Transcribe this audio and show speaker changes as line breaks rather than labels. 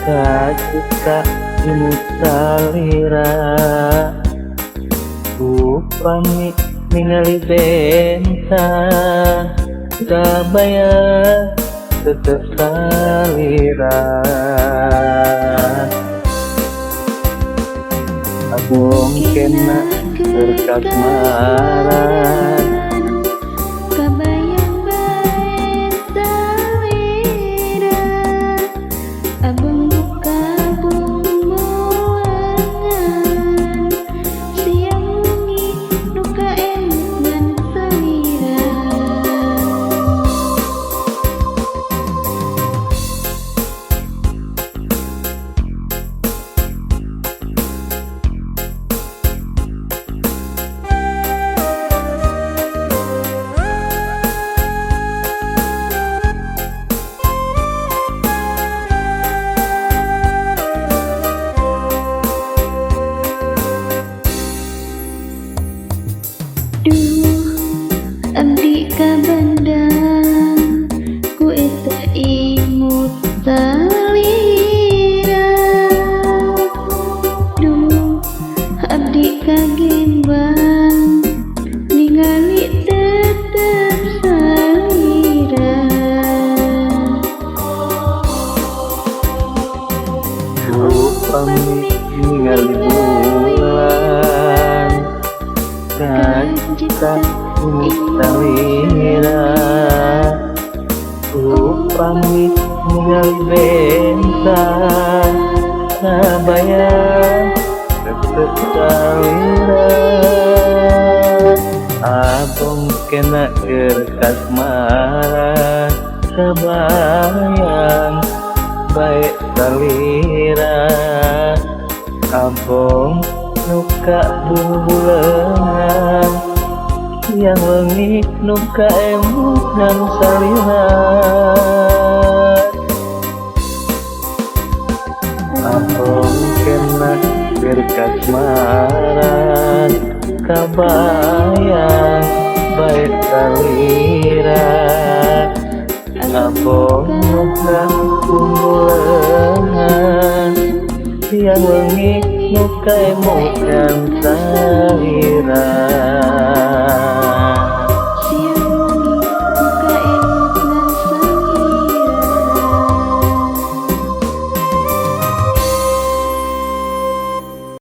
Kajuta imut salira upami ningali bentang kabaya tetep salira abong kena berkat marah
kabayang bae salira abang buka bumbuangan siang wengi nuka enak salira Abdi ka bandang ku eta imut salira abdi ka gembang ningali tetep salira
upami ningali bulan kajuta salira upami ningali bentang kabaya tetep salira abong kena kertas marah kabayang baik salira abong nuka bumbulengan yang wengi nuka emunan salira abong kena berkat maran kabayang baik salira abong nuka bumbulengan yang wengi nuka emunan salira